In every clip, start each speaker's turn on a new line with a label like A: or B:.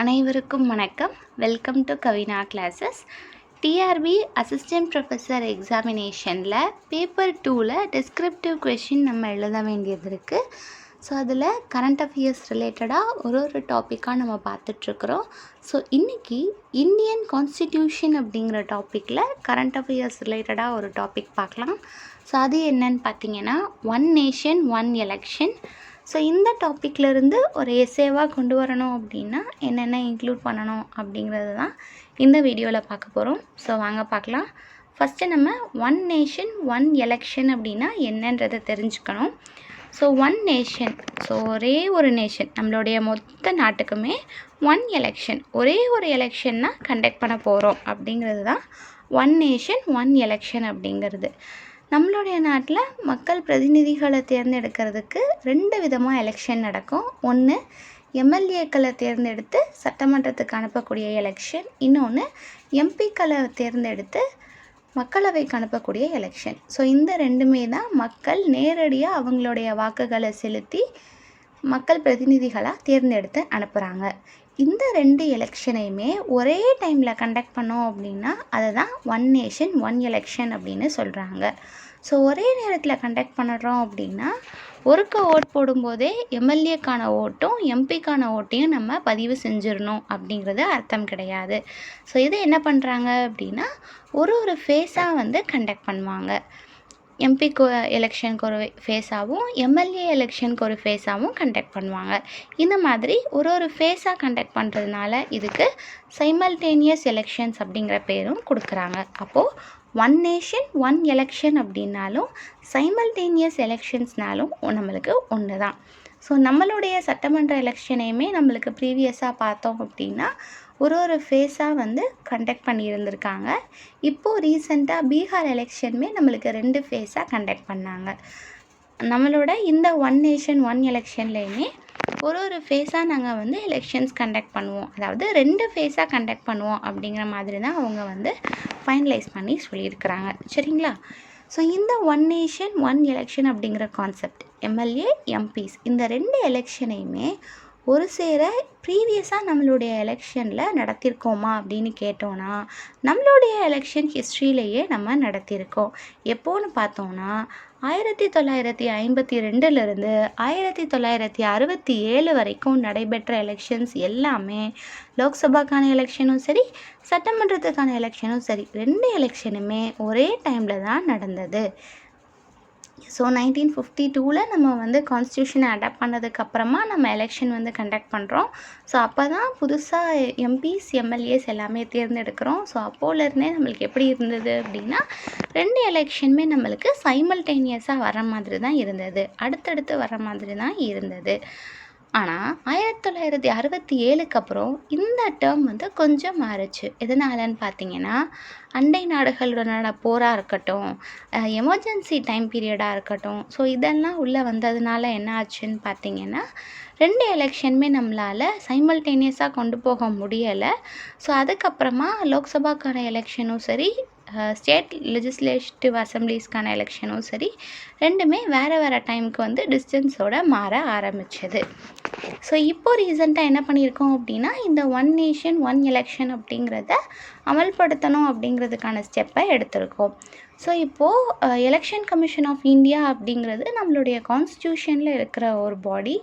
A: அனைவருக்கும் வணக்கம். Welcome to Kavina classes. TRP assistant professor எக்ஸாமினேஷனில் பேப்பர் 2ல் டிஸ்கிரிப்டிவ் கொஷின் நம்ம எழுத வேண்டியது இருக்குது. ஸோ அதில் கரண்ட் அஃபேர்ஸ் ரிலேட்டடாக ஒரு டாப்பிக்காக நம்ம பார்த்துட்ருக்குறோம். ஸோ இன்றைக்கி இந்தியன் கான்ஸ்டிடியூஷன் அப்படிங்கிற டாப்பிக்கில் கரண்ட் அஃபேர்ஸ் ரிலேட்டடாக ஒரு டாபிக் பார்க்கலாம். ஸோ அது என்னன்னு பார்த்தீங்கன்னா, one nation one election. So இந்த டாப்பிக்லேருந்து ஒரு எஸ்ஸேவாக கொண்டு வரணும் அப்படின்னா என்னென்ன இன்க்ளூட் பண்ணணும் அப்படிங்கிறது தான் இந்த வீடியோவில் பார்க்க போகிறோம். ஸோ வாங்க பார்க்கலாம். ஃபஸ்ட்டு நம்ம ஒன் நேஷன் ஒன் எலெக்ஷன் அப்படின்னா என்னன்றதை தெரிஞ்சுக்கணும். ஸோ ஒன் நேஷன், ஸோ ஒரே ஒரு நேஷன், நம்மளுடைய மொத்த நாட்டுக்குமே ஒன் எலெக்ஷன், ஒரே ஒரு எலெக்ஷன்னா கண்டக்ட் பண்ண போகிறோம் அப்படிங்கிறது தான் ஒன் நேஷன் ஒன் எலெக்ஷன் அப்படிங்கிறது. நம்மளுடைய நாட்டில் மக்கள் பிரதிநிதிகளை தேர்ந்தெடுக்கிறதுக்கு 2 விதமாக எலெக்ஷன் நடக்கும். ஒன்று எம்எல்ஏக்களை தேர்ந்தெடுத்து சட்டமன்றத்துக்கு அனுப்பக்கூடிய எலெக்ஷன், இன்னொன்று எம்பிக்களை தேர்ந்தெடுத்து மக்களவைக்கு அனுப்பக்கூடிய எலெக்ஷன். ஸோ இந்த ரெண்டுமே தான் மக்கள் நேரடியாக அவங்களுடைய வாக்குகளை செலுத்தி மக்கள் பிரதிநிதிகளாக தேர்ந்தெடுத்து அனுப்புகிறாங்க. இந்த 2 எலெக்ஷனையுமே ஒரே டைமில் கண்டக்ட் பண்ணோம் அப்படின்னா அதை தான் ஒன் நேஷன் ஒன் எலெக்ஷன் அப்படின்னு சொல்கிறாங்க. ஸோ ஒரே நேரத்தில் கண்டக்ட் பண்ணுறோம் அப்படின்னா ஒருக்க ஓட் போடும்போதே எம்எல்ஏக்கான ஓட்டும் எம்பிக்கான ஓட்டையும் நம்ம பதிவு செஞ்சிடணும் அப்படிங்கிறது அர்த்தம் கிடையாது. ஸோ இது என்ன பண்ணுறாங்க அப்படின்னா ஒரு ஃபேஸாக கண்டக்ட் பண்ணுவாங்க. எம்பிக்கு எலெக்ஷனுக்கு ஒரு ஃபேஸாகவும் எம்எல்ஏ எலெக்ஷனுக்கு ஒரு ஃபேஸாகவும் கண்டக்ட் பண்ணுவாங்க. இந்த மாதிரி ஒரு ஃபேஸாக கண்டக்ட் பண்ணுறதுனால இதுக்கு சைமல்டேனியஸ் எலெக்ஷன்ஸ் அப்படிங்கிற பேரும் கொடுக்குறாங்க. அப்போது ஒன் நேஷன் ஒன் எலெக்ஷன் அப்படின்னாலும் சைமல்டேனியஸ் எலெக்ஷன்ஸ்னாலும் நம்மளுக்கு ஒன்று தான். ஸோ நம்மளுடைய சட்டமன்ற எலெக்ஷனையுமே நம்மளுக்கு ப்ரீவியஸாக பார்த்தோம் அப்படின்னா ஒரு ஃபேஸாக கண்டக்ட் பண்ணியிருந்திருக்காங்க. இப்போது ரீசெண்டாக பீகார் எலெக்ஷனுமே நம்மளுக்கு 2 ஃபேஸாக கண்டக்ட் பண்ணாங்க. நம்மளோட இந்த ஒன் நேஷன் ஒன் எலெக்ஷன்லேயுமே ஒரு ஃபேஸாக நாங்கள் எலெக்ஷன்ஸ் கண்டக்ட் பண்ணுவோம், அதாவது 2 ஃபேஸாக கண்டக்ட் பண்ணுவோம் அப்படிங்கிற மாதிரி தான் அவங்க ஃபைனலைஸ் பண்ணி சொல்லியிருக்கிறாங்க. சரிங்களா? ஸோ இந்த ஒன் நேஷன் ஒன் எலெக்ஷன் அப்படிங்கிற கான்செப்ட், எம்எல்ஏ எம்பிஸ் இந்த 2 எலெக்ஷனையுமே ஒரு சேர ப்ரீவியஸாக நம்மளுடைய எலெக்ஷனில் நடத்தியிருக்கோமா அப்படின்னு கேட்டோன்னா நம்மளுடைய எலெக்ஷன் ஹிஸ்ட்ரியிலேயே நம்ம நடத்தியிருக்கோம். எப்போன்னு பார்த்தோன்னா 1952லேருந்து 1967 வரைக்கும் நடைபெற்ற எலெக்ஷன்ஸ் எல்லாமே லோக்சபாக்கான எலெக்ஷனும் சரி சட்டமன்றத்துக்கான எலெக்ஷனும் சரி 2 எலெக்ஷனுமே ஒரே டைமில் தான் நடந்தது. ஸோ 1952ல் நம்ம கான்ஸ்டியூஷனை அடாப்ட் பண்ணதுக்கப்புறமா நம்ம எலெக்ஷன் கண்டக்ட் பண்ணுறோம். ஸோ அப்போ தான் புதுசாக எம்பிஸ் எம்எல்ஏஸ் எல்லாமே தேர்ந்தெடுக்கிறோம். ஸோ அப்போலேருந்தே நம்மளுக்கு எப்படி இருந்தது அப்படின்னா 2 எலெக்ஷனுமே நம்மளுக்கு சைமல்டேனியஸாக வர மாதிரி தான் இருந்தது, அடுத்தடுத்து வர மாதிரி தான் இருந்தது. ஆனால் 1967க்கு அப்புறம் இந்த டேர்ம் கொஞ்சம் மாறுச்சு. எதனாலன்னு பார்த்தீங்கன்னா அண்டை நாடுகளுடனான போராக இருக்கட்டும், எமர்ஜென்சி டைம் பீரியடாக இருக்கட்டும், ஸோ இதெல்லாம் உள்ளே வந்ததுனால என்ன ஆச்சுன்னு பார்த்தீங்கன்னா 2 எலெக்ஷனுமே நம்மளால் சைமல்டேனியஸாக கொண்டு போக முடியலை. ஸோ அதுக்கப்புறமா லோக்சபாக்கான எலெக்ஷனும் சரி ஸ்டேட் லெஜிஸ்லேட்டிவ் அசம்பிளிஸ்க்கான எலெக்ஷனும் சரி ரெண்டுமே வேறு டைமுக்கு டிஸ்டன்ஸோடு மாற ஆரம்பிச்சது. ஸோ இப்போது ரீசெண்டாக என்ன பண்ணியிருக்கோம் அப்படின்னா இந்த ஒன் நேஷன் ஒன் எலெக்ஷன் அப்படிங்கிறத அமல்படுத்தணும் அப்படிங்கிறதுக்கான ஸ்டெப்பை எடுத்திருக்கோம். ஸோ இப்போது எலெக்ஷன் கமிஷன் ஆஃப் இந்தியா அப்படிங்கிறது நம்மளுடைய கான்ஸ்டியூஷனில் இருக்கிற ஒரு பாடி.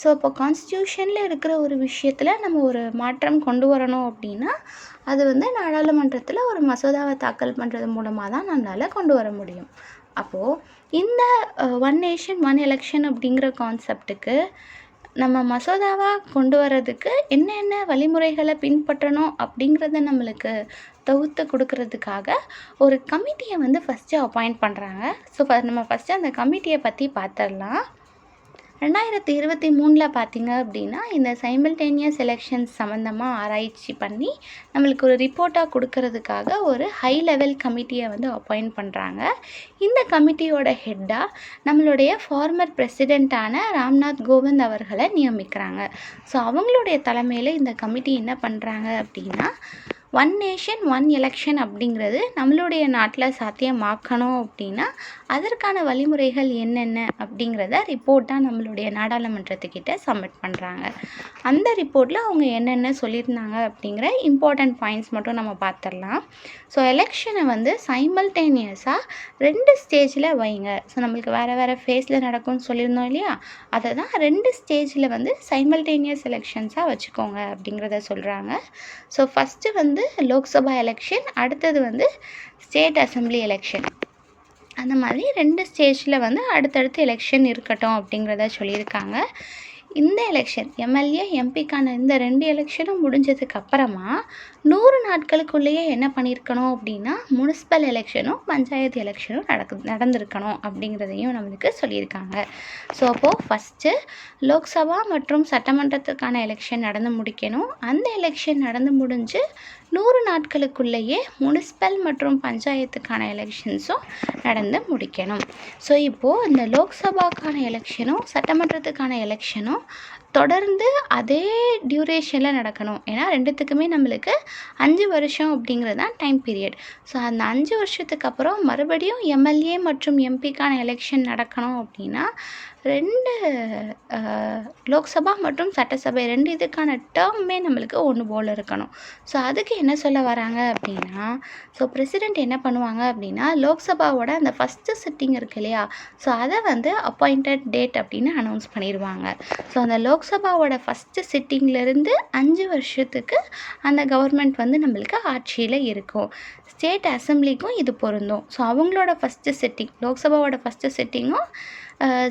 A: ஸோ இப்போ கான்ஸ்டியூஷனில் இருக்கிற ஒரு விஷயத்தில் நம்ம ஒரு மாற்றம் கொண்டு வரணும் அப்படின்னா அது நாடாளுமன்றத்தில் ஒரு மசோதாவை தாக்கல் பண்ணுறது மூலமாக தான் நம்மளால் கொண்டு வர முடியும். அப்போது இந்த ஒன் நேஷன் ஒன் எலெக்ஷன் அப்படிங்கிற கான்செப்டுக்கு நம்ம மசோதாவாக கொண்டு வர்றதுக்கு என்னென்ன வழிமுறைகளை பின்பற்றணும் அப்படிங்கிறத நம்மளுக்கு தொகுத்து கொடுக்கறதுக்காக ஒரு கமிட்டியை ஃபஸ்ட்டு அப்பாயிண்ட் பண்ணுறாங்க. ஸோ நம்ம ஃபஸ்ட்டு அந்த கமிட்டியை பற்றி பார்த்துடலாம். 2023ல் பார்த்திங்க அப்படின்னா இந்த சைமல்டேனியஸ் எலெக்ஷன்ஸ் சம்மந்தமாக ஆராய்ச்சி பண்ணி நம்மளுக்கு ஒரு ரிப்போர்ட்டாக கொடுக்கறதுக்காக ஒரு ஹை லெவல் கமிட்டியை அப்பாயிண்ட் பண்ணுறாங்க. இந்த கமிட்டியோட ஹெட்டாக நம்மளுடைய ஃபார்மர் பிரசிடெண்ட்டான ராம்நாத் கோவிந்த் அவர்களை நியமிக்கிறாங்க. ஸோ அவங்களுடைய தலைமையில் இந்த கமிட்டி என்ன பண்ணுறாங்க அப்படின்னா ஒன் நேஷன் ஒன் எலெக்ஷன் அப்படிங்கிறது நம்மளுடைய நாட்டில் சாத்தியமாக்கணும் அப்படின்னா அதற்கான வழிமுறைகள் என்னென்ன அப்படிங்கிறத ரிப்போர்ட்டாக நம்மளுடைய நாடாளுமன்றத்துக்கிட்ட சப்மிட் பண்ணுறாங்க. அந்த ரிப்போர்ட்டில் அவங்க என்னென்ன சொல்லியிருந்தாங்க அப்படிங்கிற இம்பார்ட்டண்ட் பாயிண்ட்ஸ் மட்டும் நம்ம பார்த்துடலாம். ஸோ எலெக்ஷனை வந்து சைமல்டேனியஸாக 2 ஸ்டேஜில் வைங்க. ஸோ நம்மளுக்கு வேறு வேறு ஃபேஸில் நடக்கும்னு சொல்லியிருந்தோம் இல்லையா, அதை தான் 2 ஸ்டேஜில் வந்து சைமல்டேனியஸ் எலெக்ஷன்ஸாக வச்சுக்கோங்க அப்படிங்கிறத சொல்கிறாங்க. ஸோ ஃபஸ்ட்டு வந்து லோக்சபா எலெக்ஷன், அடுத்தது வந்து ஸ்டேட் அசம்பிளி எலெக்ஷன். அந்த மாதிரி 2 ஸ்டேஜில் வந்து அடுத்தடுத்து எலெக்ஷன் இருக்கட்டும் அப்படிங்கிறத சொல்லியிருக்காங்க. இந்த எலெக்ஷன் எம்எல்ஏ எம்பிக்கான இந்த 2 எலெக்ஷனும் முடிஞ்சதுக்கு அப்புறமா 100 நாட்களுக்குள்ளேயே என்ன பண்ணியிருக்கணும் அப்படின்னா முனிசிபல் எலெக்ஷனும் பஞ்சாயத்து எலெக்ஷனும் நடந்திருக்கணும் அப்படிங்கிறதையும் நம்மளுக்கு சொல்லியிருக்காங்க. ஸோ அப்போது ஃபஸ்ட்டு லோக்சபா மற்றும் சட்டமன்றத்துக்கான எலெக்ஷன் நடந்து முடிக்கணும். அந்த எலெக்ஷன் நடந்து முடிஞ்சு 100 நாட்களுக்குள்ளேயே முனிசிபல் மற்றும் பஞ்சாயத்துக்கான எலெக்ஷன்ஸும் நடந்து முடிக்கணும். ஸோ இப்போது இந்த லோக்சபாக்கான எலெக்ஷனும் சட்டமன்றத்துக்கான எலெக்ஷனும் தொடர்ந்து அதே டியூரேஷனில் நடக்கணும். ஏன்னா 2த்துக்குமே நம்மளுக்கு 5 வருஷம் அப்படிங்கிறது தான் டைம் பீரியட். ஸோ அந்த 5 வருஷத்துக்கு அப்புறம் மறுபடியும் எம்எல்ஏ மற்றும் எம்பிக்கான எலெக்ஷன் நடக்கணும் அப்படின்னா 2 லோக்சபா மற்றும் சட்டசபை 2 இதுக்கான டேர்மே நம்மளுக்கு ஒன்று போல் இருக்கணும். ஸோ அதுக்கு என்ன சொல்ல வராங்க அப்படின்னா, ஸோ பிரசிடெண்ட் என்ன பண்ணுவாங்க அப்படின்னா லோக்சபாவோட அந்த ஃபஸ்ட்டு சிட்டிங் இருக்கு இல்லையா, ஸோ அதை வந்து அப்பாயிண்டட் டேட் அப்படின்னு அனௌன்ஸ் பண்ணிடுவாங்க. ஸோ அந்த லோக்சபாவோட ஃபஸ்ட்டு சிட்டிங்லேருந்து 5 வருஷத்துக்கு அந்த கவர்மெண்ட் வந்து நம்மளுக்கு ஆட்சியில் இருக்கும். ஸ்டேட் அசம்பிளிக்கும் இது பொருந்தும். ஸோ அவங்களோட ஃபஸ்ட்டு சிட்டிங், லோக்சபாவோட ஃபஸ்ட்டு சிட்டிங்கும்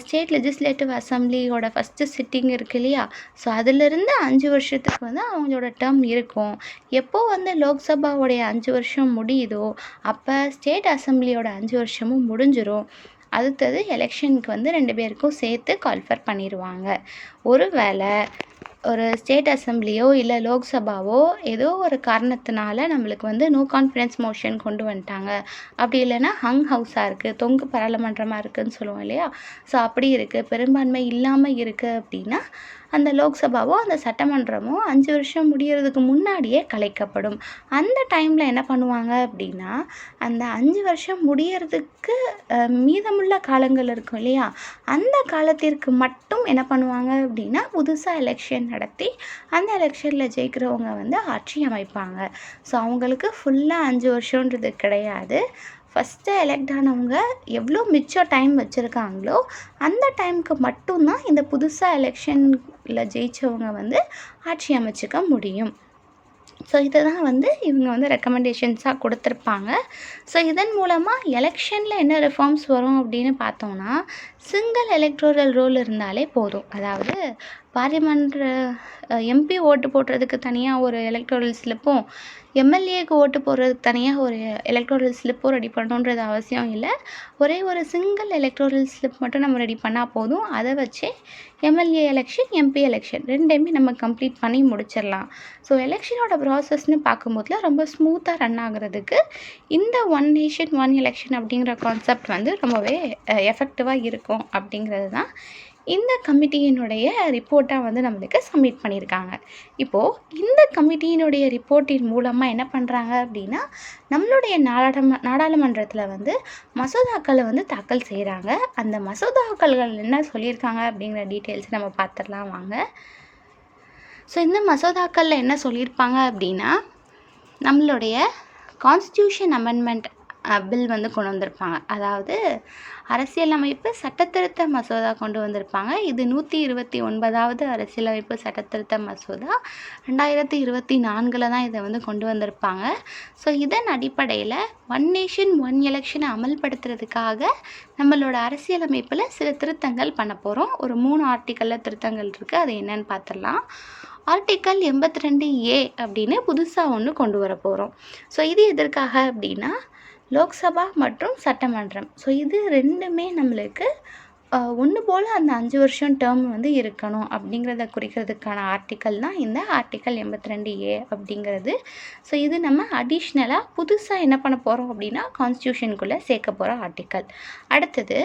A: ஸ்டேட் லெஜிஸ்லேட்டிவ் அசம்பிளியோட ஃபஸ்ட்டு சிட்டிங் இருக்கு இல்லையா, ஸோ அதிலிருந்து 5 வருஷத்துக்கு வந்து அவங்களோட டேர்ம் இருக்கும். எப்போ வந்து லோக்சபாவோடைய 5 வருஷம் முடியுதோ அப்போ ஸ்டேட் அசம்பிளியோட 5 வருஷமும் முடிஞ்சிடும். அடுத்தது எலெக்ஷனுக்கு வந்து 2 பேருக்கும் சேர்த்து கால்ஃபர் பண்ணிடுவாங்க. ஒருவேளை ஒரு ஸ்டேட் அசம்பிளியோ இல்லை லோக்சபாவோ ஏதோ ஒரு காரணத்தினால நம்மளுக்கு வந்து நோ கான்ஃபிடன்ஸ் மோஷன் கொண்டு வந்துட்டாங்க, அப்படி இல்லைன்னா ஹங் ஹவுஸாக இருக்குது, தொங்கு பாராளுமன்றமாக இருக்குதுன்னு சொல்லுவோம் இல்லையா, ஸோ அப்படி இருக்குது, பெரும்பான்மை இல்லாமல் இருக்குது அப்படின்னா அந்த லோக்சபாவோ அந்த சட்டமன்றமோ 5 வருஷம் முடியறதுக்கு முன்னாடியே கலைக்கப்படும். அந்த டைமில் என்ன பண்ணுவாங்க அப்படின்னா அந்த 5 வருஷம் முடியறதுக்கு மீதமுள்ள காலங்கள் இருக்கும் இல்லையா, அந்த காலத்திற்கு மட்டும் என்ன பண்ணுவாங்க அப்படின்னா புதுசாக எலெக்ஷன் நடத்தி அந்த எலெக்ஷனில் ஜெயிக்கிறவங்க வந்து ஆட்சி அமைப்பாங்க. ஸோ அவங்களுக்கு ஃபுல்லாக 5 வருஷன்றது கிடையாது. ஃபஸ்ட்டு எலெக்ட் ஆனவங்க எவ்வளோ மிச்சம் டைம் வச்சுருக்காங்களோ அந்த டைமுக்கு மட்டும்தான் இந்த புதுசாக எலெக்ஷனில் ஜெயித்தவங்க வந்து ஆட்சி அமைச்சிக்க முடியும். ஸோ இதை தான் வந்து இவங்க வந்து ரெக்கமெண்டேஷன்ஸாக கொடுத்துருப்பாங்க. ஸோ இதன் மூலமாக எலெக்ஷனில் என்ன ரிஃபார்ம்ஸ் வரும் அப்படின்னு பார்த்தோம்னா சிங்கிள் எலக்ட்ரோரல் ரோல் இருந்தாலே போதும். அதாவது பார்லிமெண்ட் எம்பி ஓட்டு போடுறதுக்கு தனியாக ஒரு எலக்ட்ரோரல் ஸ்லிப்பும் எம்எல்ஏக்கு ஓட்டு போடுறதுக்கு தனியாக ஒரு எலக்ட்ரோரல் ஸ்லிப்பும் ரெடி பண்ணணுன்றது அவசியம் இல்லை. ஒரே ஒரு சிங்கிள் எலக்ட்ரோரல் ஸ்லிப் மட்டும் நம்ம ரெடி பண்ணால் போதும். அதை வச்சு எம்எல்ஏ எலெக்ஷன் எம்பி எலெக்ஷன் 2மே நம்ம கம்ப்ளீட் பண்ணி முடிச்சிடலாம். ஸோ எலெக்ஷனோட ப்ராசஸ்ன்னு பார்க்கும்போதுல ரொம்ப ஸ்மூத்தாக ரன் ஆகுறதுக்கு இந்த ஒன் நேஷன் ஒன் எலெக்ஷன் அப்படிங்கிற கான்செப்ட் வந்து ரொம்பவே எஃபெக்டிவாக இருக்கும் அப்படிங்கிறது தான் இந்த கமிட்டியினுடைய ரிப்போர்ட்டாக வந்து நம்மளுக்கு சப்மிட் பண்ணியிருக்காங்க. இப்போது இந்த கமிட்டியினுடைய ரிப்போர்ட்டின் மூலமாக என்ன பண்ணுறாங்க அப்படின்னா நம்மளுடைய நாடாளுமன்றத்தில் வந்து மசோதாக்களை வந்து தாக்கல் செய்கிறாங்க. அந்த மசோதாக்கள்கள் என்ன சொல்லியிருக்காங்க அப்படிங்கிற டீட்டெயில்ஸ் நம்ம பார்த்துடலாம் வாங்க. ஸோ இந்த மசோதாக்களில் என்ன சொல்லியிருப்பாங்க அப்படின்னா நம்மளுடைய கான்ஸ்டியூஷன் அமெண்ட்மெண்ட் பில் வந்து கொண்டு வந்திருப்பாங்க. அதாவது அரசியலமைப்பு சட்டத்திருத்த மசோதா கொண்டு வந்திருப்பாங்க. இது 129வது அரசியலமைப்பு சட்டத்திருத்த மசோதா 2024 தான் இதை வந்து கொண்டு வந்திருப்பாங்க. ஸோ இதன் அடிப்படையில் ஒன் நேஷன் ஒன் எலெக்ஷனை அமல்படுத்துறதுக்காக நம்மளோட அரசியலமைப்பில் சில திருத்தங்கள் பண்ண போகிறோம். ஒரு 3 ஆர்டிக்கலில் திருத்தங்கள் இருக்குது. அது என்னன்னு பார்த்துடலாம். ஆர்டிக்கல் 82A அப்படின்னு புதுசாக ஒன்று கொண்டு வர போகிறோம். ஸோ இது எதற்காக அப்படின்னா லோக்சபா மற்றும் சட்டமன்றம், ஸோ இது 2மே நம்மளுக்கு ஒன்று போல் அந்த 5 வருஷம் டேர்ம் வந்து இருக்கணும் அப்படிங்கிறத குறிக்கிறதுக்கான ஆர்டிக்கல் தான் இந்த ஆர்டிக்கல் 82A அப்படிங்கிறது. ஸோ இது நம்ம அடிஷ்னலாக புதுசாக என்ன பண்ண போகிறோம் அப்படின்னா கான்ஸ்டியூஷனுக்குள்ளே சேர்க்க போகிற ஆர்டிக்கல். அடுத்தது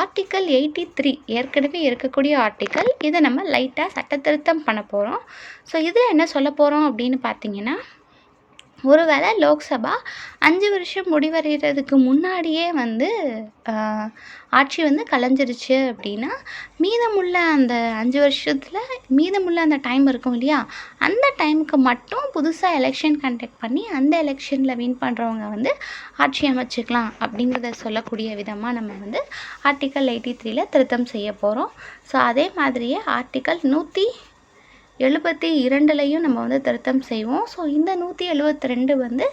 A: ஆர்டிக்கல் 83 ஏற்கனவே இருக்கக்கூடிய ஆர்டிக்கல், இதை நம்ம லைட்டாக சட்ட திருத்தம் பண்ண போகிறோம். ஸோ இதில் என்ன சொல்ல போகிறோம் அப்படின்னு பார்த்தீங்கன்னா ஒருவேளை லோக்சபா 5 வருஷம் முடிவடைகிறதுக்கு முன்னாடியே வந்து ஆட்சி வந்து கலைஞ்சிருச்சு அப்படின்னா, மீதமுள்ள அந்த 5 வருஷத்தில் மீதமுள்ள அந்த டைம் இருக்கும் இல்லையா, அந்த டைமுக்கு மட்டும் புதுசாக எலெக்ஷன் கண்டக்ட் பண்ணி அந்த எலெக்ஷனில் வின் பண்ணுறவங்க வந்து ஆட்சி அமைச்சிக்கலாம் அப்படிங்கிறத சொல்லக்கூடிய விதமாக நம்ம வந்து ஆர்டிக்கல் 83ல் திருத்தம் செய்ய போகிறோம். ஸோ அதே மாதிரியே ஆர்டிக்கல் 172லையும் நம்ம வந்து திருத்தம் செய்வோம். ஸோ இந்த 172 வந்து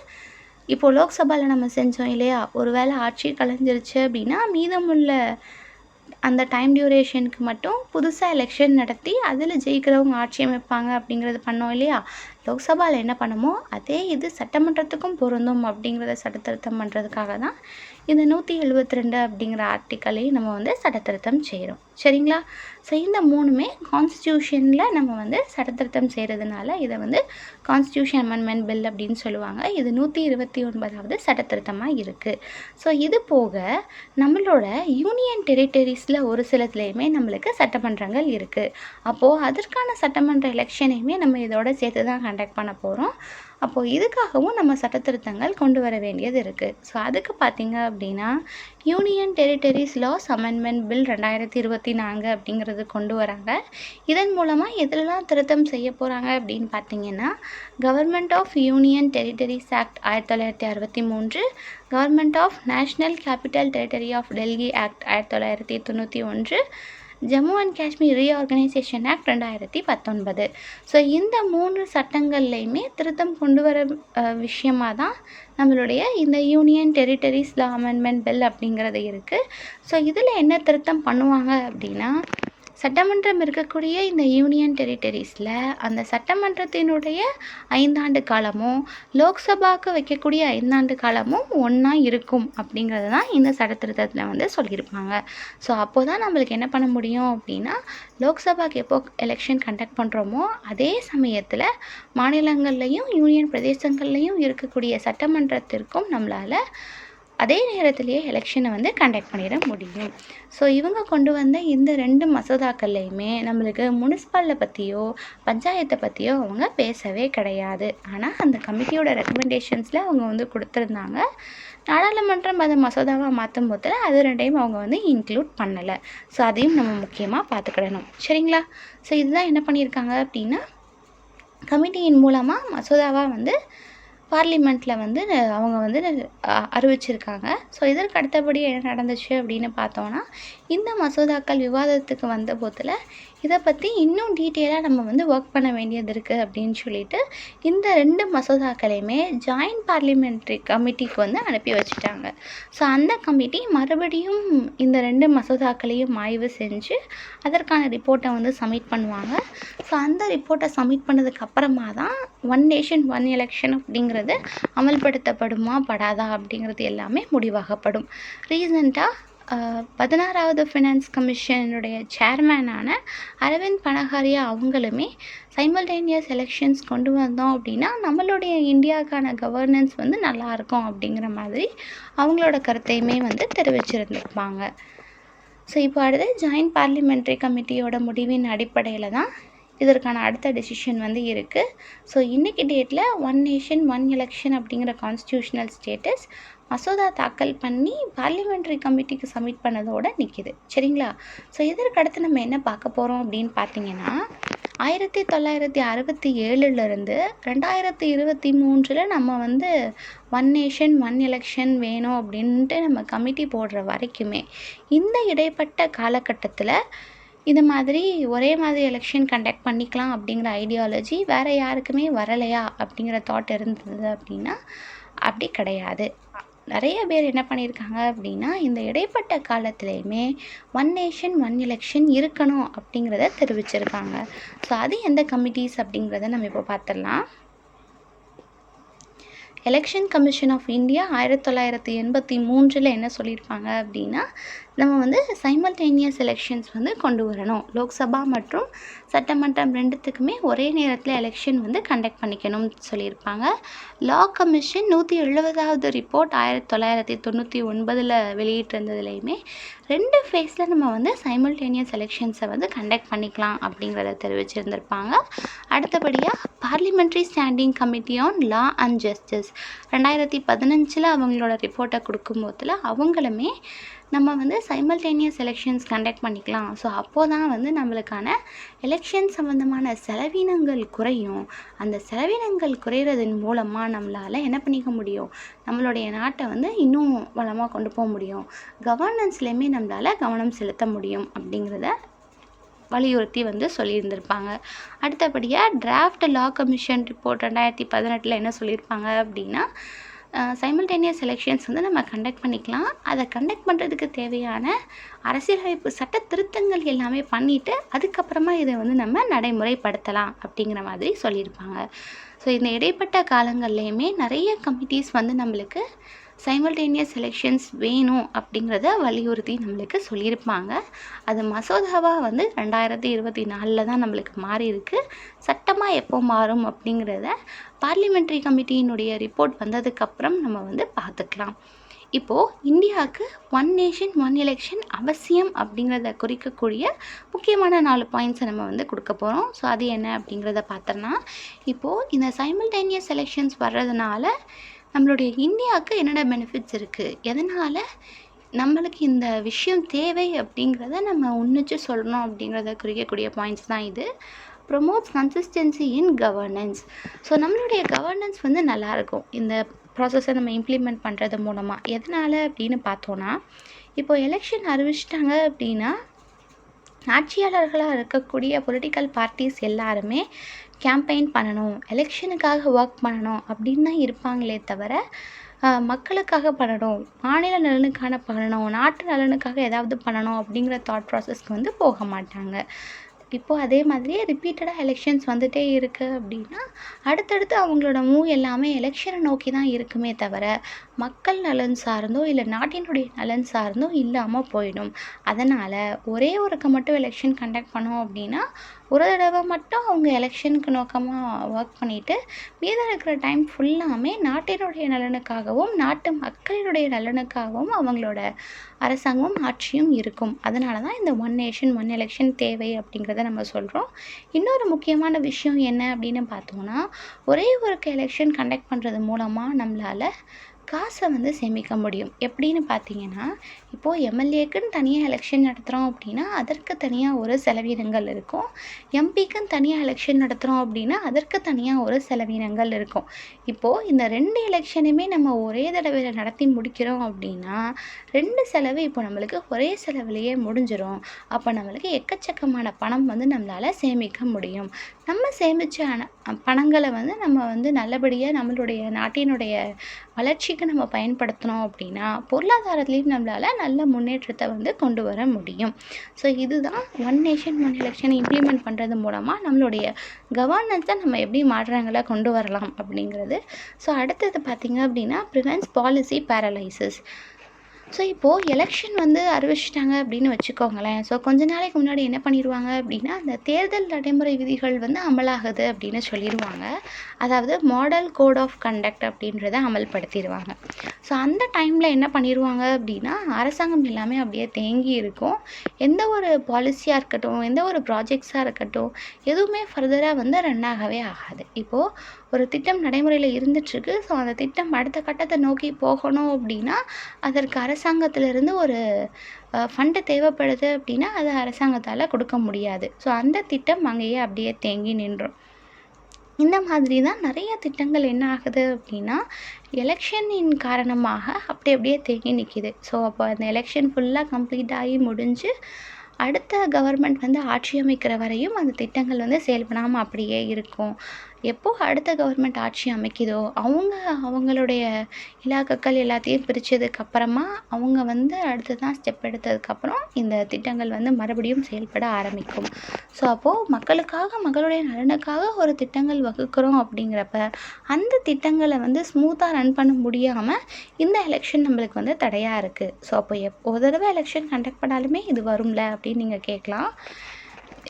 A: இப்போது லோக்சபாவில் நம்ம செஞ்சோம் இல்லையா, ஒரு வேளை ஆட்சி கலைஞ்சிருச்சு அப்படின்னா மீதமுள்ள அந்த டைம் டியூரேஷனுக்கு மட்டும் புதுசாக எலெக்ஷன் நடத்தி அதில் ஜெயிக்கிறவங்க ஆட்சி அமைப்பாங்க அப்படிங்கிறது பண்ணோம் இல்லையா. லோக்சபாவில் என்ன பண்ணுமோ அதே இது சட்டமன்றத்துக்கும் பொருந்தும் அப்படிங்கிறத சட்டத்திருத்தம் பண்ணுறதுக்காக தான் இந்த 172 அப்படிங்கிற ஆர்டிக்கலையும் நம்ம வந்து சட்டத்திருத்தம் செய்கிறோம். சரிங்களா. ஸோ இந்த 3மே கான்ஸ்டியூஷனில் நம்ம வந்து சட்டத்திருத்தம் செய்கிறதுனால இதை வந்து கான்ஸ்டியூஷன் அமெண்ட்மெண்ட் பில் அப்படின்னு சொல்லுவாங்க. இது 129வது சட்டத்திருத்தமாக இருக்குது. ஸோ இது போக நம்மளோட யூனியன் டெரிட்டரிஸில் ஒரு சிலத்துலேயுமே நம்மளுக்கு சட்டமன்றங்கள் இருக்குது. அப்போது அதற்கான சட்டமன்ற எலெக்ஷனையுமே நம்ம இதோட சேர்த்து தான் கண்டக்ட் பண்ண போகிறோம். அப்போது இதுக்காகவும் நம்ம சட்டத்திருத்தங்கள் கொண்டு வர வேண்டியது இருக்குது. ஸோ அதுக்கு பார்த்திங்க அப்படின்னா union territories laws amendment bill 2024 அப்படிங்கிறது கொண்டு வராங்க. இதன் மூலமாக எதிலெல்லாம் திருத்தம் செய்ய போகிறாங்க அப்படின்னு பார்த்திங்கன்னா, government of union territories act 1963, government of national capital territory of Delhi act 1991, Jammu and Kashmir reorganisation act 2019. So இந்த 3 சட்டங்கள்லையுமே திருத்தம் கொண்டு வர விஷயமாக தான் நம்மளுடைய இந்த யூனியன் டெரிட்டரிஸ் லா அமெண்ட்மெண்ட் பில் அப்படிங்கிறது இருக்குது. ஸோ இதில் என்ன திருத்தம் பண்ணுவாங்க அப்படின்னா, சட்டமன்றம் இருக்கக்கூடிய இந்த யூனியன் டெரிட்டரிஸில் அந்த சட்டமன்றத்தினுடைய 5 ஆண்டு காலமும் லோக்சபாவுக்கு வைக்கக்கூடிய 5 ஆண்டு காலமும் ஒன்றா இருக்கும் அப்படிங்கிறது தான் இந்த சட்டத்திருத்தத்தில் வந்து சொல்லியிருப்பாங்க. ஸோ அப்போ தான் நம்மளுக்கு என்ன பண்ண முடியும் அப்படின்னா, லோக்சபாவுக்கு எப்போ எலெக்ஷன் கண்டக்ட் பண்ணுறோமோ அதே சமயத்தில் மாநிலங்கள்லேயும் யூனியன் பிரதேசங்கள்லேயும் இருக்கக்கூடிய சட்டமன்றத்திற்கும் நம்மளால் அதே நேரத்திலேயே எலெக்ஷனை வந்து கண்டக்ட் பண்ணிட முடியும். ஸோ இவங்க கொண்டு வந்த இந்த 2 மசோதாக்கள்லையுமே நம்மளுக்கு முனிசிபாலில் பற்றியோ பஞ்சாயத்தை பற்றியோ அவங்க பேசவே கிடையாது. ஆனால் அந்த கமிட்டியோட ரெக்கமெண்டேஷன்ஸில் அவங்க வந்து கொடுத்துருந்தாங்க. நாடாளுமன்றம் அதை மசோதாவாக மாற்றும் போதில் அது 2யும் அவங்க வந்து இன்க்ளூட் பண்ணலை. ஸோ அதையும் நம்ம முக்கியமாக பார்த்துக்கிடணும். சரிங்களா. ஸோ இதுதான் என்ன பண்ணியிருக்காங்க அப்படின்னா, கமிட்டியின் மூலமாக மசோதாவாக வந்து பார்லிமெண்ட்டில் வந்து அவங்க வந்து அறிவிச்சிருக்காங்க. ஸோ இதற்கு அடுத்தபடி என்ன நடந்துச்சு அப்படின்னு பார்த்தோன்னா, இந்த மசோதாக்கள் விவாதத்துக்கு வந்த போதில் இதை பற்றி இன்னும் டீட்டெயிலாக நம்ம வந்து ஒர்க் பண்ண வேண்டியது இருக்குது அப்படின்னு சொல்லிட்டு இந்த 2 மசோதாக்களையுமே ஜாயின்ட் பார்லிமெண்ட்ரி கமிட்டிக்கு வந்து அனுப்பி வச்சுட்டாங்க. ஸோ அந்த கமிட்டி மறுபடியும் இந்த 2 மசோதாக்களையும் ஆய்வு செஞ்சு அதற்கான ரிப்போர்ட்டை வந்து சப்மிட் பண்ணுவாங்க. ஸோ அந்த ரிப்போர்ட்டை சப்மிட் பண்ணதுக்கு அப்புறமா தான் ஒன் நேஷன் ஒன் எலெக்ஷன் அப்படிங்கிறது அமல்படுத்தப்படுமா படாதா அப்படிங்கிறது எல்லாமே முடிவாகப்படும். ரீசெண்டாக 16வது ஃபினான்ஸ் கமிஷனுடைய சேர்மேனான அரவிந்த் பனகாரியா அவங்களுமே சைமல்டேனியஸ் எலெக்ஷன்ஸ் கொண்டு வந்தோம் அப்படின்னா நம்மளுடைய இந்தியாவுக்கான கவர்னன்ஸ் வந்து நல்லாயிருக்கும் அப்படிங்கிற மாதிரி அவங்களோட கருத்தையுமே வந்து தெரிவிச்சிருந்துருப்பாங்க. ஸோ இப்போ அடுத்து ஜாயின்ட் பார்லிமெண்ட்ரி கமிட்டியோட முடிவின் அடிப்படையில் தான் இதற்கான அடுத்த டெசிஷன் வந்து இருக்குது. ஸோ இன்றைக்கி டேட்டில் ஒன் நேஷன் ஒன் எலெக்ஷன் அப்படிங்கிற கான்ஸ்டியூஷனல் ஸ்டேட்டஸ் மசோதா தாக்கல் பண்ணி பார்லிமெண்ட்ரி கமிட்டிக்கு சப்மிட் பண்ணதோடு நிற்கிது. சரிங்களா. ஸோ இதற்கு அடுத்து நம்ம என்ன பார்க்க போகிறோம் அப்படின்னு பார்த்தீங்கன்னா, 1967லேருந்து 2023 நம்ம வந்து ஒன் நேஷன் ஒன் எலெக்ஷன் வேணும் அப்படின்ட்டு நம்ம கமிட்டி போடுற வரைக்குமே இந்த இடைப்பட்ட காலகட்டத்தில் இது மாதிரி ஒரே மாதிரி எலெக்ஷன் கண்டக்ட் பண்ணிக்கலாம் அப்படிங்கிற ஐடியாலஜி வேறு யாருக்குமே வரலையா அப்படிங்கிற தாட் இருந்தது அப்படின்னா அப்படி கிடையாது. நிறைய பேர் என்ன பண்ணியிருக்காங்க அப்படின்னா, இந்த இடைப்பட்ட காலத்துலேயுமே ஒன் நேஷன் ஒன் எலெக்ஷன் இருக்கணும் அப்படிங்கிறத தெரிவிச்சிருக்காங்க. ஸோ அது எந்த கமிட்டிஸ் அப்படிங்கிறத நம்ம இப்போ பார்த்துடலாம். எலெக்ஷன் கமிஷன் ஆஃப் இந்தியா 1983 என்ன சொல்லியிருப்பாங்க அப்படின்னா, நம்ம வந்து சைமல்டேனியஸ் எலெக்ஷன்ஸ் வந்து கொண்டு வரணும். லோக்சபா மற்றும் சட்டமன்றம் 2த்துக்குமே ஒரே நேரத்தில் எலெக்ஷன் வந்து கண்டக்ட் பண்ணிக்கணும்னு சொல்லியிருப்பாங்க. லா கமிஷன் 170வது ரிப்போர்ட் 1999 வெளியிட்டிருந்ததுலேயுமே 2 ஃபேஸில் நம்ம வந்து சைமல்டேனியஸ் எலெக்ஷன்ஸை வந்து கண்டக்ட் பண்ணிக்கலாம் அப்படிங்கிறத தெரிவிச்சிருந்திருப்பாங்க. அடுத்தபடியாக parliamentary standing committee on law and justice 2015 அவங்களோட ரிப்போர்ட்டை கொடுக்கும்போதில் அவங்களுமே நம்ம வந்து சைமல்டேனியஸ் எலெக்ஷன்ஸ் கண்டக்ட் பண்ணிக்கலாம். ஸோ அப்போது தான் வந்து நம்மளுக்கான எலெக்ஷன் சம்மந்தமான செலவினங்கள் குறையும். அந்த செலவினங்கள் குறைகிறதன் மூலமாக நம்மளால் என்ன பண்ணிக்க முடியும், நம்மளுடைய நாட்டை வந்து இன்னும் வளமாக கொண்டு போக முடியும், கவர்னன்ஸ்லேயுமே நம்மளால் கவனம் செலுத்த முடியும் அப்படிங்கிறத வலியுறுத்தி வந்து சொல்லியிருந்திருப்பாங்க. அடுத்தபடியாக டிராஃப்ட் லா கமிஷன் ரிப்போர்ட் 2018 என்ன சொல்லியிருப்பாங்க அப்படின்னா, சைமல்டேனியஸ் எலெக்ஷன்ஸ் வந்து நம்ம கண்டக்ட் பண்ணிக்கலாம். அதை கண்டக்ட் பண்ணுறதுக்கு தேவையான அரசியலமைப்பு சட்ட திருத்தங்கள் எல்லாமே பண்ணிவிட்டு அதுக்கப்புறமா இதை வந்து நம்ம நடைமுறைப்படுத்தலாம் அப்படிங்கிற மாதிரி சொல்லியிருப்பாங்க. ஸோ இந்த இடைப்பட்ட காலங்கள்லேயுமே நிறைய கமிட்டிஸ் வந்து நம்மளுக்கு சைமல்டேனியஸ் எலெக்ஷன்ஸ் வேணும் அப்படிங்கிறத வலியுறுத்தி நம்மளுக்கு சொல்லியிருப்பாங்க. அது மசோதாவாக வந்து 2024 தான் நம்மளுக்கு மாறி இருக்கு. சட்டமாக எப்போ மாறும் அப்படிங்கிறத பார்லிமெண்ட்ரி கமிட்டியினுடைய ரிப்போர்ட் வந்ததுக்கப்புறம் நம்ம வந்து பார்த்துக்கலாம். இப்போது இந்தியாவுக்கு 1 நேஷன் 1 எலெக்ஷன் அவசியம் அப்படிங்கிறத குறிக்கக்கூடிய முக்கியமான 4 பாயிண்ட்ஸை நம்ம வந்து கொடுக்க போகிறோம். ஸோ அது என்ன அப்படிங்கிறத பார்த்தோம்னா, இப்போது இந்த சைமல்டேனியஸ் எலெக்ஷன்ஸ் வர்றதுனால நம்மளுடைய இந்தியாவுக்கு என்னென்ன பெனிஃபிட்ஸ் இருக்குது, எதனால் நம்மளுக்கு இந்த விஷயம் தேவை அப்படிங்கிறத நம்ம உன்னிச்சு சொல்லணும் அப்படிங்கிறத குறிக்கக்கூடிய பாயிண்ட்ஸ் தான் இது. ப்ரொமோட்ஸ் கன்சிஸ்டன்சி இன் கவர்னன்ஸ். ஸோ நம்மளுடைய கவர்னன்ஸ் வந்து நல்லாயிருக்கும் இந்த ப்ராசஸை நம்ம இம்ப்ளிமெண்ட் பண்ணுறது மூலமாக. எதனால் அப்படின்னு பார்த்தோன்னா, இப்போ எலெக்ஷன் அறிவிச்சிட்டாங்க அப்படின்னா ஆட்சியாளர்களாக இருக்கக்கூடிய பொலிட்டிக்கல் பார்ட்டிஸ் எல்லாருமே கேம்பெயின் பண்ணணும், எலெக்ஷனுக்காக ஒர்க் பண்ணணும் அப்படின்னு தான் இருப்பாங்களே தவிர மக்களுக்காக பண்ணணும், மாநில நலனுக்கான பண்ணணும், நாட்டு நலனுக்காக ஏதாவது பண்ணணும் அப்படிங்கிற தாட் ப்ராசஸ்க்கு வந்து போக மாட்டாங்க. இப்போது அதே மாதிரியே ரிப்பீட்டடாக எலெக்ஷன்ஸ் வந்துகிட்டே இருக்குது அப்படின்னா அடுத்தடுத்து அவங்களோட மூவ் எல்லாமே எலெக்ஷனை நோக்கி தான் இருக்குமே தவிர மக்கள் நலன் சார்ந்தோ இல்லை நாட்டினுடைய நலன் சார்ந்தோ இல்லாமல் போயிடும். அதனால் ஒரே ஒருக்க மட்டும் எலெக்ஷன் கண்டக்ட் பண்ணோம் அப்படின்னா ஒரு தடவை மட்டும் அவங்க எலெக்ஷனுக்கு நோக்கமாக ஒர்க் பண்ணிவிட்டு மீதம் இருக்கிற டைம் ஃபுல்லாமே நாட்டினுடைய நலனுக்காகவும் நாட்டு மக்களினுடைய நலனுக்காகவும் அவங்களோட அரசாங்கமும் ஆட்சியும் இருக்கும். அதனால தான் இந்த 1 நேஷன் 1 எலெக்ஷன் தேவை அப்படிங்கிறத நம்ம சொல்கிறோம். இன்னொரு முக்கியமான விஷயம் என்ன அப்படின்னு பார்த்தோம்னா, ஒரே ஒரு எலெக்ஷன் கண்டக்ட் பண்ணுறது மூலமாக நம்மளால் காசை வந்து சேமிக்க முடியும். எப்படின்னு பார்த்தீங்கன்னா, இப்போது எம்எல்ஏக்குன்னு தனியாக எலெக்ஷன் நடத்துகிறோம் அப்படின்னா அதற்கு தனியாக ஒரு செலவினங்கள் இருக்கும். எம்பிக்குன்னு தனியாக எலெக்ஷன் நடத்துகிறோம் அப்படின்னா அதற்கு தனியாக ஒரு செலவினங்கள் இருக்கும். இப்போது இந்த 2 எலெக்ஷனுமே நம்ம ஒரே தடவையில் நடத்தி முடிக்கிறோம் அப்படின்னா 2 செலவு இப்போ நம்மளுக்கு ஒரே செலவுலேயே முடிஞ்சிடும். அப்போ நம்மளுக்கு எக்கச்சக்கமான பணம் வந்து நம்மளால் சேமிக்க முடியும். நம்ம சேமித்த பணங்களை வந்து நம்ம வந்து நல்லபடியாக நம்மளுடைய நாட்டினுடைய வளர்ச்சிக்கு நம்ம பயன்படுத்தினோம் அப்படின்னா பொருளாதாரத்துலேயும் நம்மளால் நல்ல முன்னேற்றத்தை வந்து கொண்டு வர முடியும். ஸோ இதுதான் 1 நேஷன் 1 எலெக்ஷனை இம்ப்ளிமெண்ட் பண்ணுறது மூலமாக நம்மளுடைய கவர்னன்ஸை நம்ம எப்படி மாற்றங்களை கொண்டு வரலாம் அப்படிங்கிறது. ஸோ அடுத்தது பார்த்திங்க அப்படின்னா ப்ரிவென்ட்ஸ் பாலிசி பேரலைசிஸ். ஸோ இப்போது எலெக்ஷன் வந்து அறிவிச்சிட்டாங்க அப்படின்னு வச்சுக்கோங்களேன். ஸோ கொஞ்ச நாளைக்கு முன்னாடி என்ன பண்ணிடுவாங்க அப்படின்னா அந்த தேர்தல் நடைமுறை விதிகள் வந்து அமலாகுது அப்படின்னு சொல்லிடுவாங்க. அதாவது மாடல் கோட் ஆஃப் கண்டக்ட் அப்படின்றத அமல்படுத்திடுவாங்க. ஸோ அந்த டைமில் என்ன பண்ணிடுவாங்க அப்படின்னா அரசாங்கம் எல்லாமே அப்படியே தேங்கி இருக்கும். எந்த ஒரு பாலிசியாக இருக்கட்டும், எந்த ஒரு ப்ராஜெக்ட்ஸாக இருக்கட்டும், எதுவுமே ஃபர்தராக வந்து ரன் ஆகவே ஆகாது. இப்போது ஒரு திட்டம் நடைமுறையில் இருந்துகிட்ருக்கு. ஸோ அந்த திட்டம் அடுத்த கட்டத்தை நோக்கி போகணும் அப்படின்னா அதற்கு அரசாங்கத்திலேருந்து ஒரு ஃபண்டு தேவைப்படுது அப்படின்னா அது அரசாங்கத்தால் கொடுக்க முடியாது. ஸோ அந்த திட்டம் அங்கேயே அப்படியே தேங்கி நின்றும். இந்த மாதிரி தான் நிறைய திட்டங்கள் என்ன ஆகுது அப்படின்னா எலெக்ஷனின் காரணமாக அப்படியே தேங்கி நிற்கிது. ஸோ அப்போ அந்த எலெக்ஷன் ஃபுல்லாக கம்ப்ளீட் ஆகி முடிஞ்சு அடுத்த கவர்மெண்ட் வந்து ஆட்சி அமைக்கிற வரையும் அந்த திட்டங்கள் வந்து செயல்படாமல் அப்படியே இருக்கும். எப்போது அடுத்த கவர்மெண்ட் ஆட்சி அமைக்குதோ அவங்களுடைய இலாக்காக்கள் எல்லாத்தையும் பிரித்ததுக்கப்புறமா அவங்க வந்து அடுத்ததான் ஸ்டெப் எடுத்ததுக்கப்புறம் இந்த திட்டங்கள் வந்து மறுபடியும் செயல்பட ஆரம்பிக்கும். ஸோ அப்போது மக்களுக்காக மக்களுடைய நலனுக்காக ஒரு திட்டங்கள் வகுக்கிறோம் அப்படிங்கிறப்ப அந்த திட்டங்களை வந்து ஸ்மூத்தாக ரன் பண்ண முடியாமல் இந்த எலெக்ஷன் நம்மளுக்கு வந்து தடையாக இருக்குது. ஸோ அப்போ ஒரு தடவை எலெக்ஷன் கண்டக்ட் பண்ணாலுமே இது வரும்ல அப்படின்னு நீங்கள் கேட்கலாம்.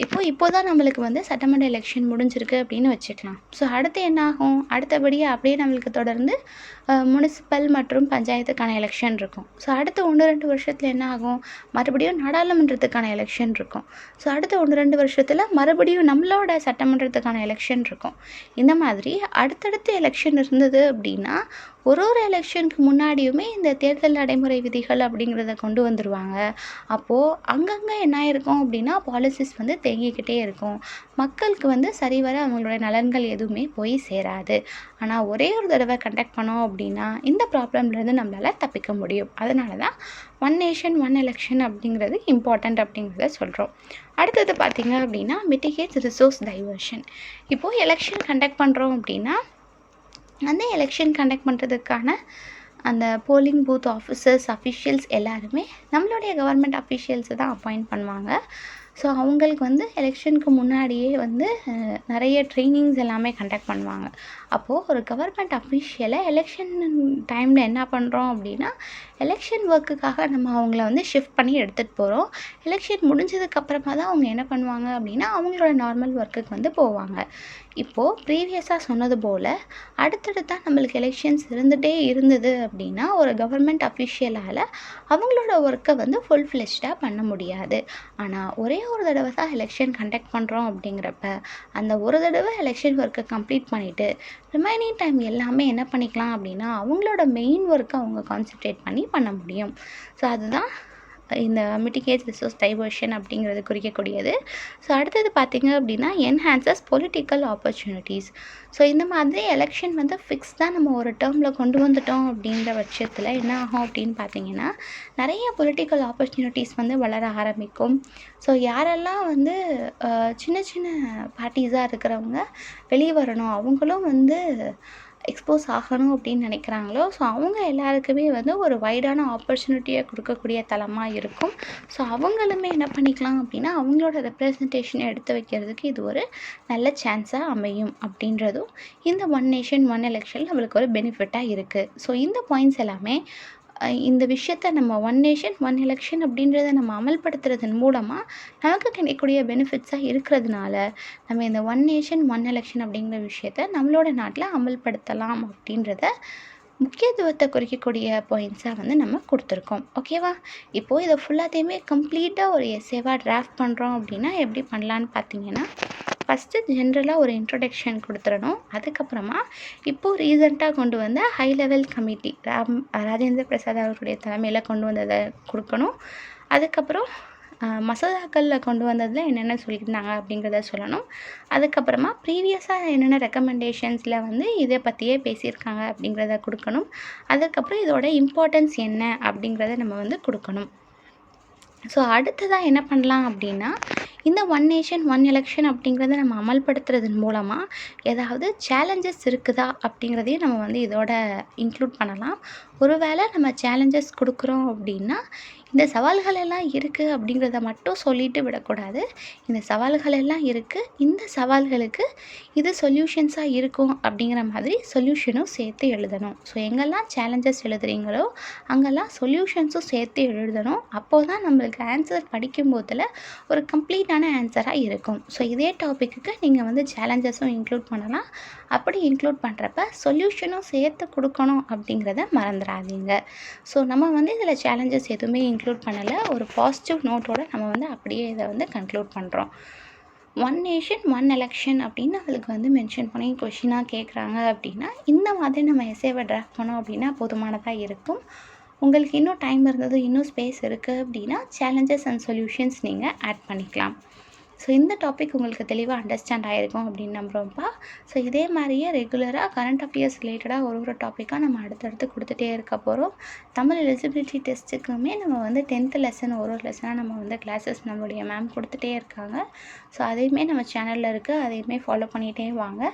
A: இப்போ தான் நம்மளுக்கு வந்து சட்டமன்ற எலெக்ஷன் முடிஞ்சிருக்கு அப்படின்னு வச்சுக்கலாம். ஸோ அடுத்து என்ன ஆகும்? அடுத்தபடியாக அப்படியே நம்மளுக்கு தொடர்ந்து முனிசிபல் மற்றும் பஞ்சாயத்துக்கான எலெக்ஷன் இருக்கும். ஸோ அடுத்த 1, 2 வருஷத்தில் என்ன ஆகும்? மறுபடியும் நாடாளுமன்றத்துக்கான எலெக்ஷன் இருக்கும். ஸோ அடுத்த 1, 2 வருஷத்தில் மறுபடியும் நம்மளோட சட்டமன்றத்துக்கான எலெக்ஷன் இருக்கும். இந்த மாதிரி அடுத்தடுத்து எலெக்ஷன் இருந்தது அப்படின்னா ஒரு எலெக்ஷனுக்கு முன்னாடியுமே இந்த தேர்தல் நடைமுறை விதிகள் அப்படிங்கிறத கொண்டு வந்துருவாங்க. அப்போது அங்கங்கே என்ன ஆயிருக்கும் அப்படின்னா பாலிசிஸ் வந்து தேங்கிக்கிட்டே இருக்கும். மக்களுக்கு வந்து சரிவர அவங்களோட நலன்கள் எதுவுமே போய் சேராது. ஆனால் ஒரே ஒரு தடவை கண்டக்ட் பண்ணோம் அப்படின்னா இந்த ப்ராப்ளம்லேருந்து நம்மளால் தப்பிக்க முடியும். அதனால தான் ஒன் நேஷன் ஒன் எலெக்ஷன் அப்படிங்கிறது இம்பார்ட்டண்ட் அப்படிங்கிறத சொல்கிறோம். அடுத்தது பார்த்திங்க அப்படின்னா மிட்டிகேட்ஸ் ரிசோர்ஸ் டைவர்ஷன். இப்போது எலெக்ஷன் கண்டக்ட் பண்ணுறோம் அப்படின்னா அந்த எலெக்ஷன் கண்டக்ட் பண்ணுறதுக்கான அந்த போலிங் பூத் ஆஃபீஸர்ஸ் அஃபிஷியல்ஸ் எல்லாருமே நம்மளுடைய கவர்மெண்ட் அஃபிஷியல்ஸை தான் அப்பாயிண்ட் பண்ணுவாங்க. ஸோ அவங்களுக்கு வந்து எலெக்ஷனுக்கு முன்னாடியே வந்து நிறைய ட்ரைனிங்ஸ் எல்லாமே கண்டக்ட் பண்ணுவாங்க. அப்போது ஒரு கவர்மெண்ட் அஃபிஷியலை எலெக்ஷன் டைமில் என்ன பண்ணுறோம் அப்படின்னா எலெக்ஷன் ஒர்க்குக்காக நம்ம அவங்கள வந்து ஷிஃப்ட் பண்ணி எடுத்துகிட்டு போகிறோம். எலெக்ஷன் முடிஞ்சதுக்கப்புறமா தான் அவங்க என்ன பண்ணுவாங்க அப்படின்னா அவங்களோட நார்மல் ஒர்க்குக்கு வந்து போவாங்க. இப்போது ப்ரீவியஸாக சொன்னது போல் அடுத்தடுத்தா நம்மளுக்கு எலெக்ஷன்ஸ் இருந்துகிட்டே இருந்தது அப்படின்னா ஒரு கவர்மெண்ட் அஃபிஷியலால் அவங்களோட ஒர்க்கை வந்து ஃபுல் ஃப்ளெஷ்டாக பண்ண முடியாது. ஆனால் ஒரே ஒரு தடவை தான் எலெக்ஷன் கண்டக்ட் பண்ணுறோம் அப்படிங்கிறப்ப அந்த ஒரு தடவை எலெக்ஷன் ஒர்க்கை கம்ப்ளீட் பண்ணிவிட்டு ரிமைனிங் டைம் எல்லாமே என்ன பண்ணிக்கலாம் அப்படின்னா அவங்களோட மெயின் ஒர்க்கை அவங்க கான்சன்ட்ரேட் பண்ணி பண்ண முடியும். ஸோ அதுதான் இந்த மிட்டிகேட்ஸ் ரிசோர்ஸ் டைவர்ஷன் அப்படிங்கிறது குறிக்கக்கூடியது. ஸோ அடுத்தது பார்த்திங்க அப்படின்னா என்ஹான்சஸ் பொலிட்டிக்கல் ஆப்பர்ச்சுனிட்டிஸ். ஸோ இந்த மாதிரி எலெக்ஷன் வந்து ஃபிக்ஸ் தான் நம்ம ஒரு டேர்மில் கொண்டு வந்துட்டோம் அப்படின்ற பட்சத்தில் என்ன ஆகும் அப்படின்னு பார்த்தீங்கன்னா நிறைய பொலிட்டிக்கல் ஆப்பர்ச்சுனிட்டிஸ் வந்து வளர ஆரம்பிக்கும். ஸோ யாரெல்லாம் வந்து சின்ன சின்ன பார்ட்டிஸாக இருக்கிறவங்க வெளியே வரணும், அவங்களும் வந்து எக்ஸ்போஸ் ஆகணும் அப்படின்னு நினைக்கிறாங்களோ ஸோ அவங்க எல்லாருக்குமே வந்து ஒரு வைடான ஆப்பர்ச்சுனிட்டியை கொடுக்கக்கூடிய தளமாக இருக்கும். ஸோ அவங்களுமே என்ன பண்ணிக்கலாம் அப்படின்னா அவங்களோட ரெப்ரசன்டேஷனை எடுத்து வைக்கிறதுக்கு இது ஒரு நல்ல சான்ஸாக அமையும் அப்படின்றதும் இந்த ஒன் நேஷன் ஒன் எலெக்ஷன் நம்மளுக்கு ஒரு பெனிஃபிட்டாக இருக்குது. ஸோ இந்த பாயிண்ட்ஸ் எல்லாமே இந்த விஷயத்த நம்ம ஒன் நேஷன் ஒன் எலெக்ஷன் அப்படின்றத நம்ம அமல்படுத்துறதன் மூலமாக நமக்கு கிடைக்கக்கூடிய பெனிஃபிட்ஸாக இருக்கிறதுனால நம்ம இந்த ஒன் நேஷன் ஒன் எலெக்ஷன் அப்படிங்கிற விஷயத்த நம்மளோட நாட்டில் அமல்படுத்தலாம் அப்படின்றத முக்கியத்துவத்தை குறிக்கக்கூடிய பாயிண்ட்ஸாக வந்து நம்ம கொடுத்துருக்கோம். ஓகேவா? இப்போது இதை ஃபுல்லாத்தையுமே கம்ப்ளீட்டாக ஒரு எஸ்ஸேவாக டிராஃப்ட் பண்ணுறோம் அப்படின்னா எப்படி பண்ணலான்னு பார்த்தீங்கன்னா ஃபஸ்ட்டு ஜென்ரலாக ஒரு இன்ட்ரொடக்ஷன் கொடுத்துடணும். அதுக்கப்புறமா இப்போது ரீசெண்டாக கொண்டு வந்த high level committee Rajendra Prasad அவர்களுடைய தலைமையில் கொண்டு வந்ததை கொடுக்கணும். அதுக்கப்புறம் மசோதாக்களில் கொண்டு வந்ததில் என்னென்ன சொல்லியிருந்தாங்க அப்படிங்கிறத சொல்லணும். அதுக்கப்புறமா ப்ரீவியஸாக என்னென்ன ரெக்கமெண்டேஷன்ஸில் வந்து இதை பற்றியே பேசியிருக்காங்க அப்படிங்கிறத கொடுக்கணும். அதுக்கப்புறம் இதோட இம்பார்ட்டன்ஸ் என்ன அப்படிங்கிறத நம்ம வந்து கொடுக்கணும். ஸோ அடுத்ததாக என்ன பண்ணலாம் அப்படின்னா இந்த ஒன் நேஷன் ஒன் எலெக்ஷன் அப்படிங்கிறத நம்ம அமல்படுத்துறதன் மூலமாக ஏதாவது சேலஞ்சஸ் இருக்குதா அப்படிங்கிறதையும் நம்ம வந்து இதோட இன்க்ளூட் பண்ணலாம். ஒருவேளை நம்ம சேலஞ்சஸ் கொடுக்குறோம் அப்படின்னா இந்த சவால்கள் எல்லாம் இருக்குது அப்படிங்கிறத மட்டும் சொல்லிட்டு விடக்கூடாது. இந்த சவால்கள் எல்லாம் இருக்குது, இந்த சவால்களுக்கு இது சொல்யூஷன்ஸாக இருக்கும் அப்படிங்கிற மாதிரி சொல்யூஷனும் சேர்த்து எழுதணும். ஸோ எங்கெல்லாம் சேலஞ்சஸ் எழுதுறீங்களோ அங்கெல்லாம் சொல்யூஷன்ஸும் சேர்த்து எழுதணும். அப்போது தான் நம்மளுக்கு ஆன்சர் படிக்கும்போதில் ஒரு கம்ப்ளீட்டான ஆன்சராக இருக்கும். ஸோ இதே டாப்பிக்கு நீங்கள் வந்து சேலஞ்சஸும் இன்க்ளூட் பண்ணலாம். அப்படி இன்க்ளூட் பண்ணுறப்ப சொல்யூஷனும் சேர்த்து கொடுக்கணும் அப்படிங்கிறத மறந்துடாதீங்க. ஸோ நம்ம வந்து இதில் சேலஞ்சஸ் எதுவுமே இன்க்ளூட் பண்ணலை. ஒரு பாசிட்டிவ் நோட்டோட நம்ம வந்து அப்படியே இதை வந்து கன்க்ளூட் பண்ணுறோம். ஒன் நேஷன் ஒன் எலெக்ஷன் அப்படின்னு அவளுக்கு வந்து மென்ஷன் பண்ணி கொஷினாக கேட்குறாங்க அப்படின்னா இந்த மாதிரி நம்ம எஸ்ஸேவை டிராஃப்ட் பண்ணோம் அப்படின்னா போதுமானதாக இருக்கும். உங்களுக்கு இன்னும் டைம் இருந்தது, இன்னும் ஸ்பேஸ் இருக்குது அப்படின்னா சேலஞ்சஸ் அண்ட் சொல்யூஷன்ஸ் நீங்கள் ஆட் பண்ணிக்கலாம். ஸோ இந்த டாபிக் உங்களுக்கு தெளிவாக அண்டர்ஸ்டாண்ட் ஆகிருக்கும் அப்படின்னு நம்புகிறோம்ப்பா. ஸோ இதே மாதிரியே ரெகுலராக கரண்ட் அஃபேர்ஸ் ரிலேட்டடாக ஒரு டாப்பிக்காக நம்ம அடுத்தடுத்து கொடுத்துட்டே இருக்க போகிறோம். தமிழ் எலிஜிபிலிட்டி டெஸ்ட்டுக்குமே நம்ம வந்து 10th லெசன் ஒரு லெசனாக நம்ம வந்து கிளாஸஸ் நம்மளுடைய மேம் கொடுத்துட்டே இருக்காங்க. ஸோ அதையுமே நம்ம சேனலில் இருக்குது, அதையுமே ஃபாலோ பண்ணிகிட்டே வாங்க.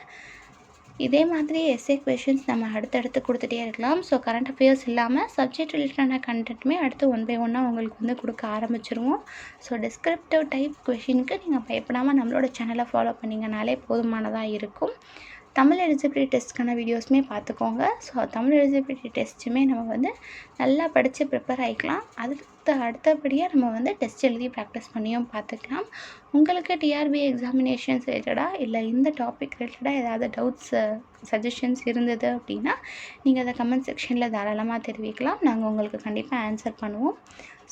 A: இதே மாதிரி எஸ்ஏ கொஷின்ஸ் நம்ம அடுத்தடுத்து கொடுத்துட்டே இருக்கலாம். ஸோ கரண்ட் அஃபேர்ஸ் இல்லாமல் சப்ஜெக்ட் ரிலேட்டடான கண்டென்ட்டுமே அடுத்து ஒன் பை ஒன்னாக உங்களுக்கு வந்து கொடுக்க ஆரம்பிச்சிருவோம். ஸோ டிஸ்கிரிப்டிவ் டைப் கொஷினுக்கு நீங்கள் பயப்படாமல் நம்மளோட சேனலை ஃபாலோ பண்ணிங்கனாலே போதுமானதாக இருக்கும். தமிழ் எலிஜிபிலிட்டி டெஸ்ட்டுக்கான வீடியோஸுமே பார்த்துக்கோங்க. ஸோ தமிழ் எலிஜிபிலிட்டி டெஸ்ட்டுமே நம்ம வந்து நல்லா படித்து ப்ரிப்பேர் ஆகிக்கலாம். அடுத்தபடியாக நம்ம வந்து டெஸ்ட் எழுதி ப்ராக்டிஸ் பண்ணியும் பார்த்துக்கலாம். உங்களுக்கு டிஆர்பி எக்ஸாமினேஷன்ஸ் ரிலேட்டடாக இல்லை இந்த டாபிக் ரிலேட்டடாக ஏதாவது டவுட்ஸு சஜஷன்ஸ் இருந்தது அப்படின்னா நீங்கள் அதை கமெண்ட் செக்ஷனில் தாராளமாக தெரிவிக்கலாம். நாங்கள் உங்களுக்கு கண்டிப்பாக ஆன்சர் பண்ணுவோம்.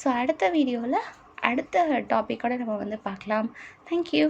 A: ஸோ அடுத்த வீடியோவில் அடுத்த டாப்பிக்கோடு நம்ம வந்து பார்க்கலாம். தேங்க்யூ.